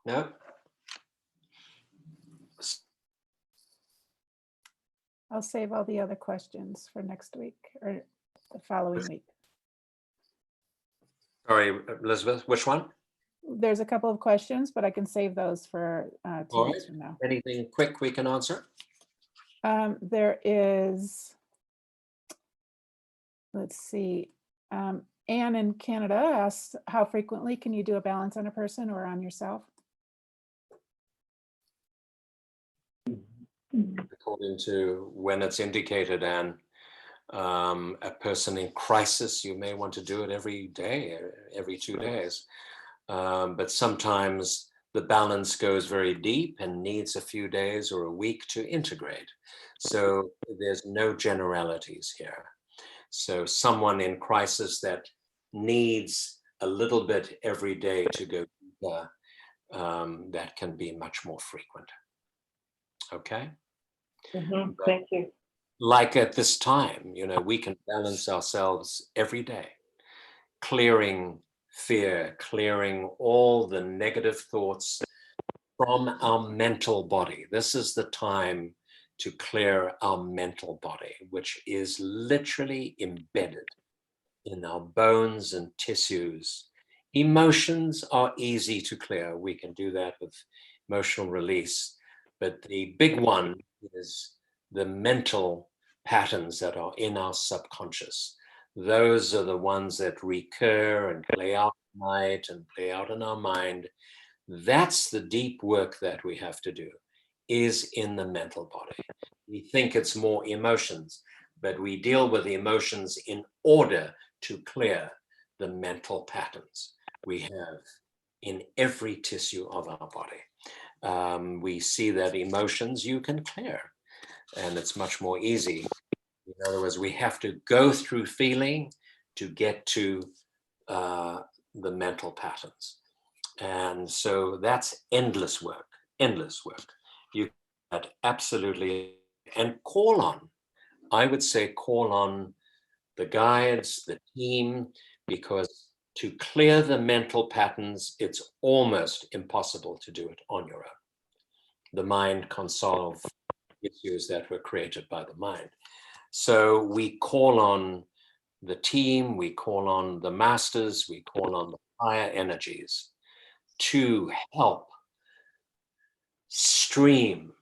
No? I'll save all the other questions for next week or the following week. Sorry, Elizabeth, which one? There's a couple of questions, but I can save those for 2 All weeks right. from now. Anything quick we can answer? There is, let's see, Anne in Canada asks, how frequently can you do a balance on a person or on yourself? According to when it's indicated, and a person in crisis, you may want to do it every day, every 2 days. But sometimes the balance goes very deep and needs a few days or a week to integrate. So there's no generalities here. So someone in crisis that needs a little bit every day to go deeper, that can be much more frequent. Okay? Thank you. Like at this time, we can balance ourselves every day, clearing fear, clearing all the negative thoughts from our mental body. This is the time to clear our mental body, which is literally embedded in our bones and tissues. Emotions are easy to clear. We can do that with emotional release. But the big one is the mental patterns that are in our subconscious. Those are the ones that recur and play out at night and play out in our mind. That's the deep work that we have to do, is in the mental body. We think it's more emotions, but we deal with the emotions in order to clear the mental patterns we have in every tissue of our body. We see that emotions you can clear, and it's much more easy. In other words, we have to go through feeling to get to the mental patterns. And so that's endless work, endless work. You can absolutely, and I would say call on the guides, the team, because to clear the mental patterns, it's almost impossible to do it on your own. The mind can't solve issues that were created by the mind. So we call on the team, we call on the masters, we call on the higher energies to help stream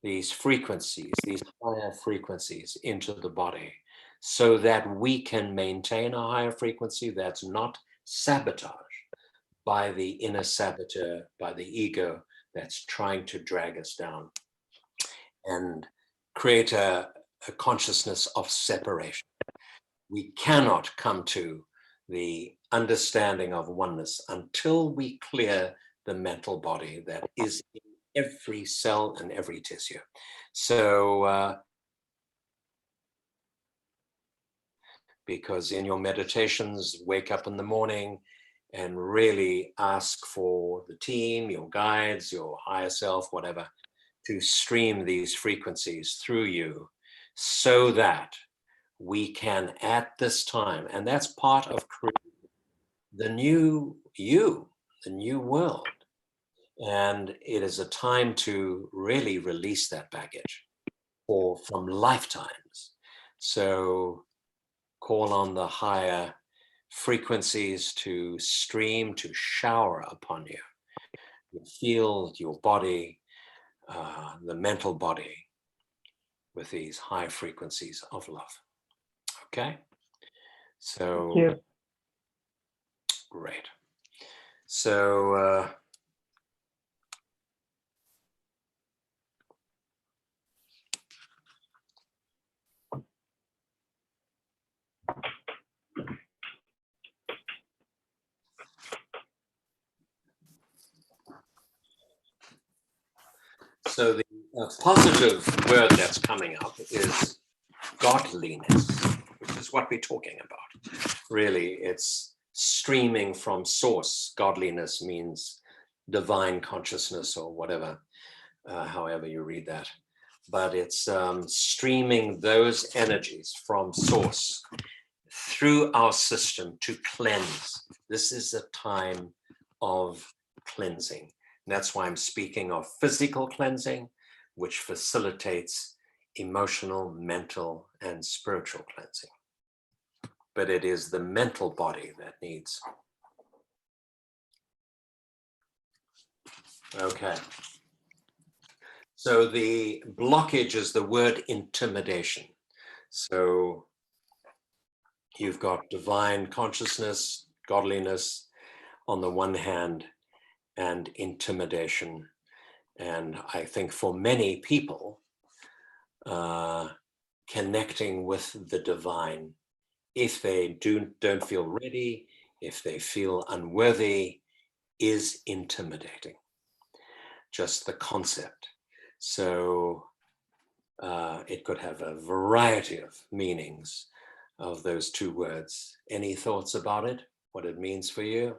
these frequencies, these higher frequencies into the body, so that we can maintain a higher frequency that's not sabotaged by the inner saboteur, by the ego that's trying to drag us down and create a consciousness of separation. We cannot come to the understanding of oneness until we clear the mental body that is in every cell and every tissue. So, because in your meditations, wake up in the morning and really ask for the team, your guides, your higher self, whatever, to stream these frequencies through you so that we can at this time, and that's part of creating the new you, the new world. And it is a time to really release that baggage from lifetimes. So call on the higher frequencies to stream, to shower upon you. You feel your body, the mental body, with these high frequencies of love. Okay? So, Thank you. Great. So, so the positive word that's coming up is godliness, which is what we're talking about. Really, it's streaming from source. Godliness means divine consciousness or whatever, however you read that. But it's streaming those energies from source through our system to cleanse. This is a time of cleansing. That's why I'm speaking of physical cleansing, which facilitates emotional, mental, and spiritual cleansing. But it is the mental body that needs. Okay. So the blockage is the word intimidation. So you've got divine consciousness, godliness on the one hand, and intimidation. And I think for many people, connecting with the divine, if they don't feel ready, if they feel unworthy, is intimidating. Just the concept. So it could have a variety of meanings of those two words. Any thoughts about it? What it means for you?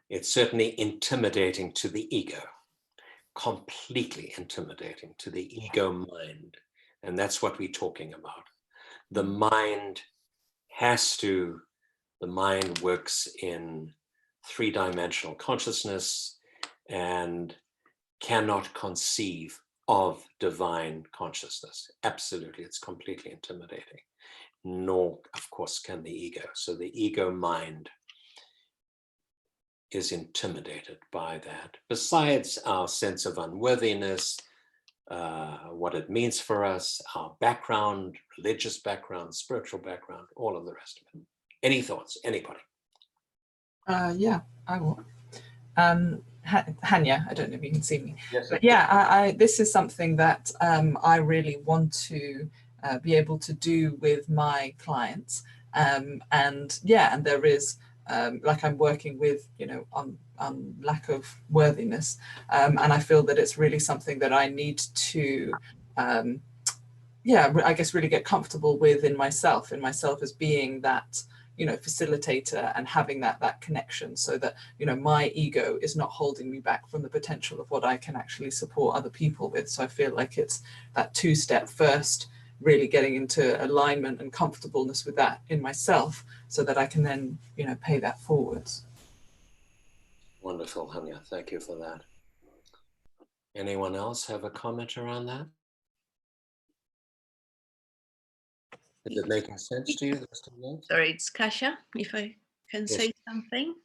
It's certainly intimidating to the ego, completely intimidating to the ego mind. And that's what we're talking about. The mind works in three-dimensional consciousness and cannot conceive of divine consciousness. Absolutely, it's completely intimidating. Nor, of course, can the ego. So the ego mind is intimidated by that. Besides our sense of unworthiness, what it means for us, our background, religious background, spiritual background, all of the rest of it. Any thoughts, anybody? Yeah, I will. Hanya, I don't know if you can see me. Yes. But yeah, this is something that I really want to be able to do with my clients. And there is, like I'm working with, on lack of worthiness. And I feel that it's really something that I need to, I guess really get comfortable with in myself as being that, facilitator and having that connection, so that, my ego is not holding me back from the potential of what I can actually support other people with. So I feel like it's that two-step. First, really getting into alignment and comfortableness with that in myself, so that I can then, pay that forwards. Wonderful, Hanya. Thank you for that. Anyone else have a comment around that? Is it making sense to you? Sorry, it's Kasia. If I can say something,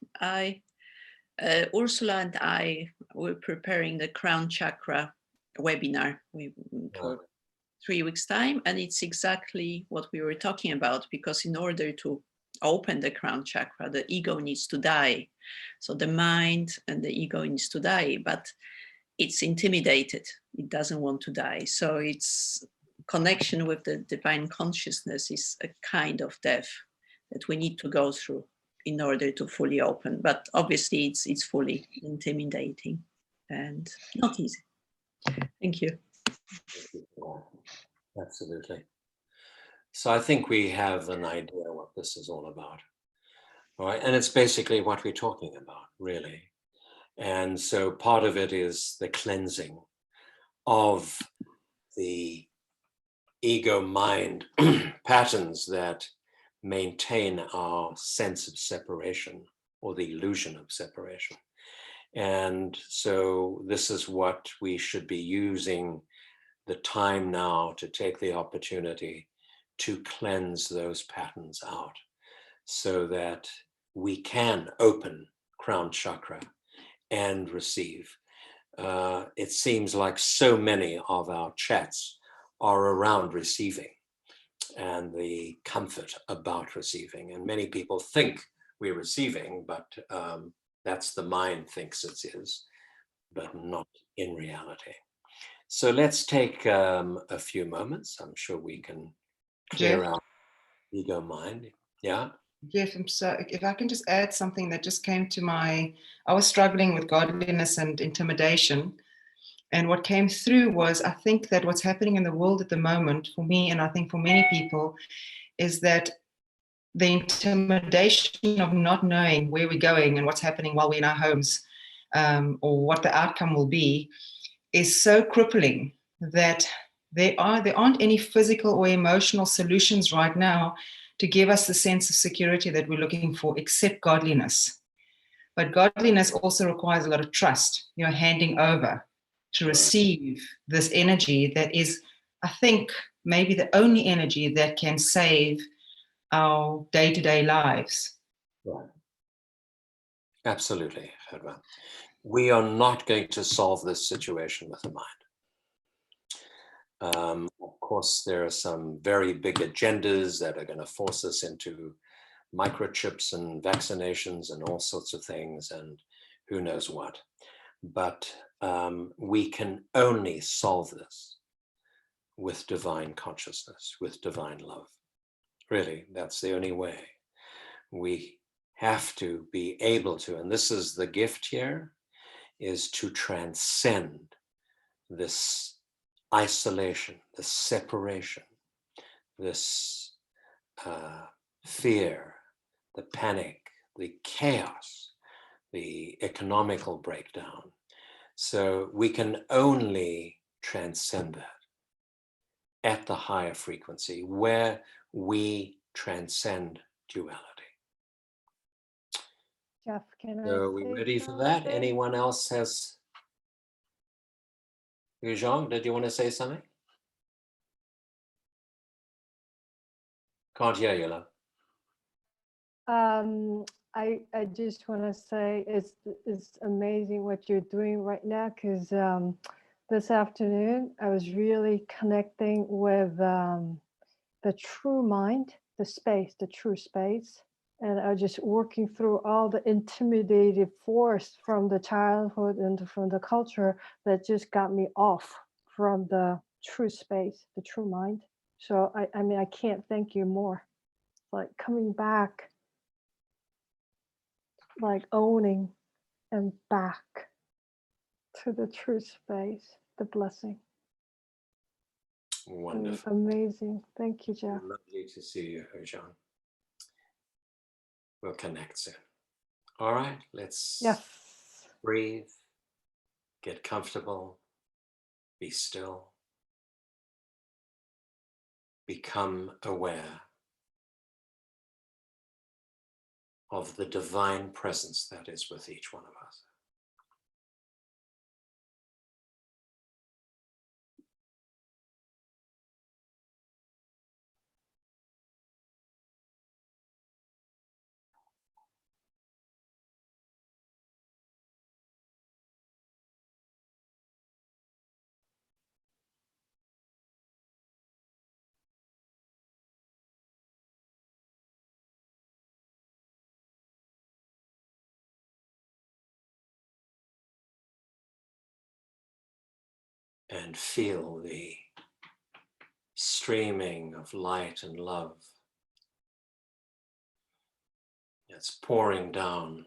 Ursula and I were preparing the crown chakra webinar for 3 weeks' time, and it's exactly what we were talking about. Because in order to open the crown chakra, the ego needs to die. So the mind and the ego needs to die, but it's intimidated. It doesn't want to die. So it's connection with the divine consciousness is a kind of death that we need to go through in order to fully open. But obviously it's fully intimidating and not easy. Thank you. Absolutely. So I think we have an idea what this is all about. All right. And it's basically what we're talking about, really. And so part of it is the cleansing of the ego mind patterns that maintain our sense of separation or the illusion of separation. And so this is what we should be using the time now to take the opportunity to cleanse those patterns out, so that we can open crown chakra and receive. It seems like so many of our chats are around receiving and the comfort about receiving. And many people think we're receiving, but that's the mind thinks it is, but not in reality. So let's take a few moments. I'm sure we can clear out ego mind. Yeah. Jeff, so if I can just add something that just came to I was struggling with godliness and intimidation. And what came through was, I think that what's happening in the world at the moment for me, and I think for many people, is that the intimidation of not knowing where we're going and what's happening while we're in our homes, or what the outcome will be, is so crippling that there aren't any physical or emotional solutions right now to give us the sense of security that we're looking for, except godliness. But godliness also requires a lot of trust, handing over to receive this energy that is, I think, maybe the only energy that can save our day-to-day lives. Right. Absolutely, Herman. We are not going to solve this situation with the mind. Of course, there are some very big agendas that are going to force us into microchips and vaccinations and all sorts of things and who knows what. But we can only solve this with divine consciousness, with divine love. Really, that's the only way. We have to be able to, and this is the gift here, is to transcend this isolation, this separation, this fear, the panic, the chaos, the economical breakdown. So we can only transcend that at the higher frequency where we transcend duality. Jeff, can I So are we say ready for that? something? Anyone else has? Jean, did you want to say something? Can't hear you, love. I just want to say it's amazing what you're doing right now, because this afternoon I was really connecting with the true mind, the space, the true space. And I was just working through all the intimidated force from the childhood and from the culture that just got me off from the true space, the true mind. So I mean, I can't thank you more. Like coming back, like owning and back to the true space, the blessing. Wonderful. Amazing. Thank you, Jeff. Lovely to see you, Jean. We'll connect soon. All right, let's Yes. breathe, get comfortable, be still, become aware of the divine presence that is with each one of us. And feel the streaming of light and love that's pouring down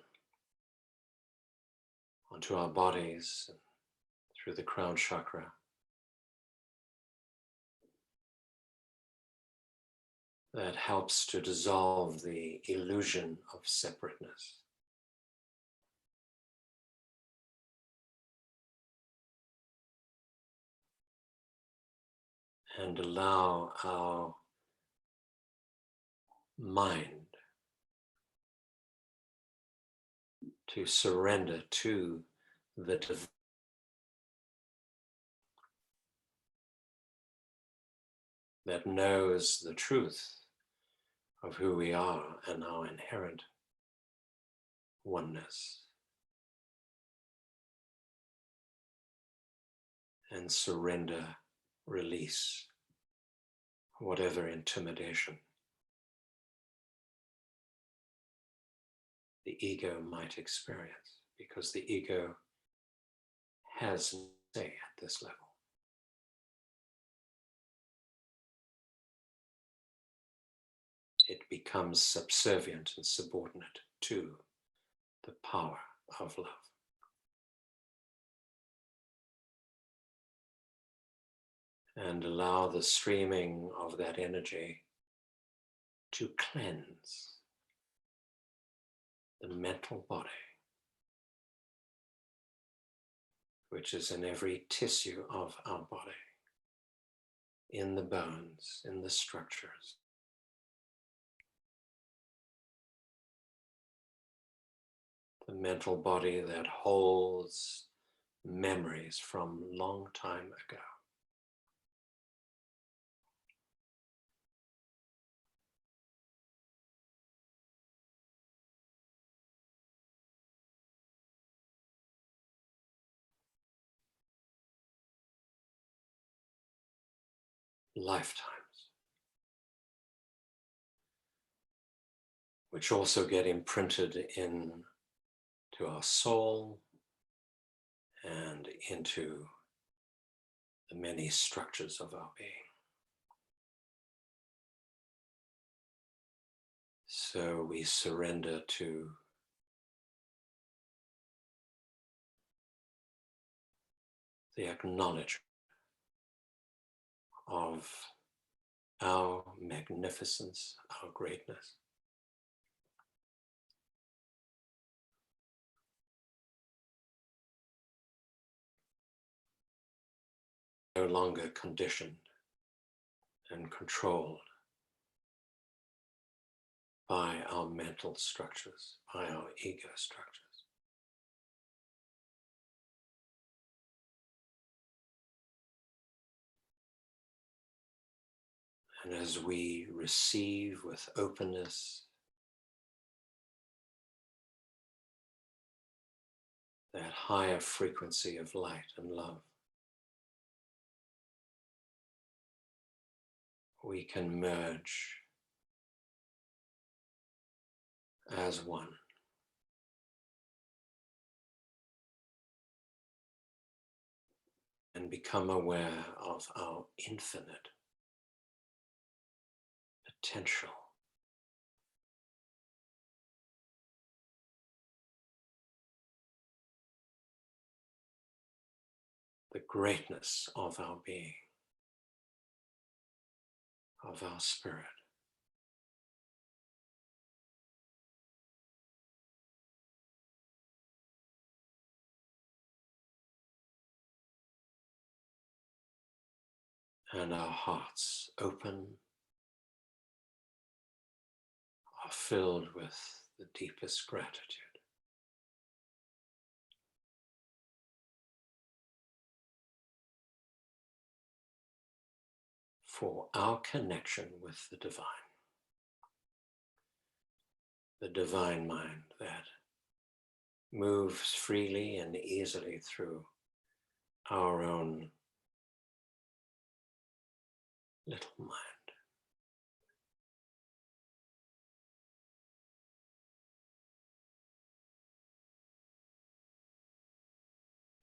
onto our bodies and through the crown chakra. That helps to dissolve the illusion of separateness. And allow our mind to surrender to the divine that knows the truth of who we are and our inherent oneness. And surrender, release whatever intimidation the ego might experience, because the ego has no say at this level. It becomes subservient and subordinate to the power of love. And allow the streaming of that energy to cleanse the mental body, which is in every tissue of our body, in the bones, in the structures. the mental body that holds memories from long time ago. Lifetimes, which also get imprinted into our soul and into the many structures of our being. So we surrender to the acknowledgement of our magnificence, our greatness. No longer conditioned and controlled by our mental structures, by our ego structures. And as we receive with openness that higher frequency of light and love, we can merge as one. And become aware of our infinite potential. The greatness of our being, of our spirit. And our hearts open, are filled with the deepest gratitude for our connection with the divine mind that moves freely and easily through our own little mind.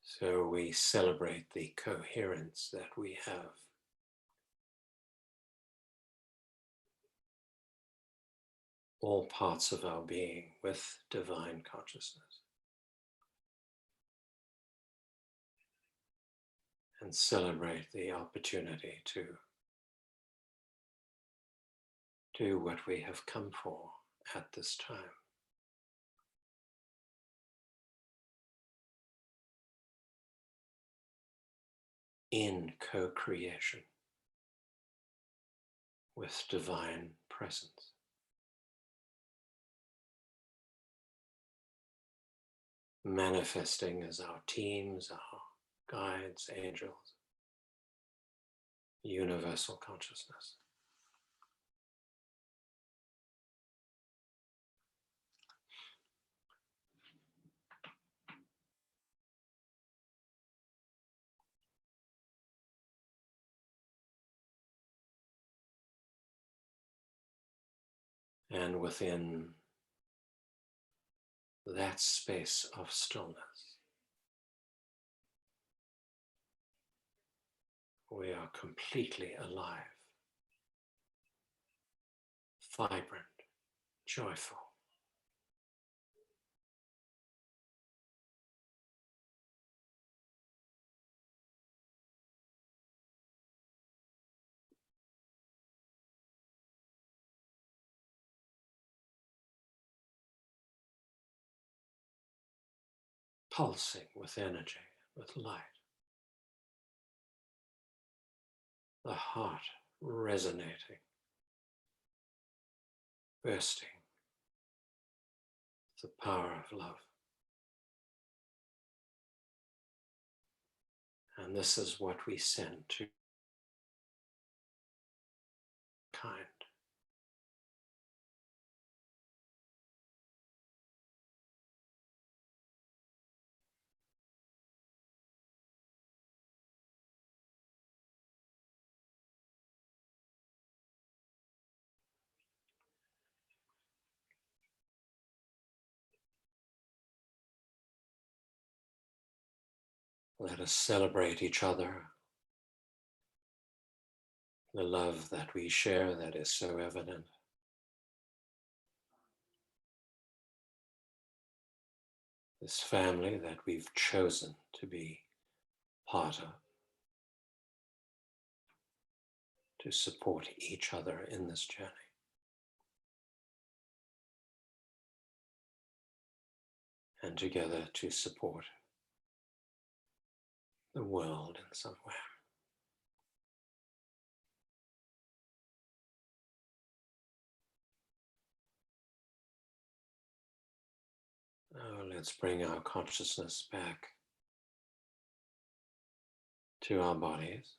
So we celebrate the coherence that we have all parts of our being with divine consciousness. And celebrate the opportunity to do what we have come for at this time. In co-creation with divine presence. Manifesting as our teams, our guides, angels, universal consciousness. And within that space of stillness, we are completely alive, vibrant, joyful. Pulsing with energy, with light. The heart resonating, bursting with the power of love. And this is what we send to kind. Let us celebrate each other, the love that we share that is so evident. This family that we've chosen to be part of, to support each other in this journey. And together to support the world in some way. Now let's bring our consciousness back to our bodies.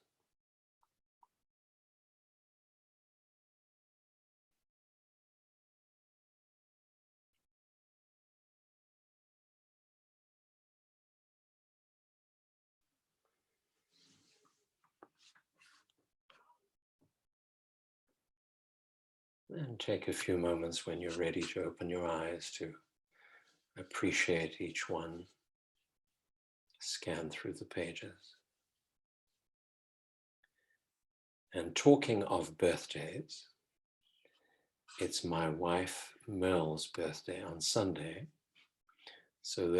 And take a few moments when you're ready to open your eyes to appreciate each one. Scan through the pages. And talking of birthdays, it's my wife Merle's birthday on Sunday. So those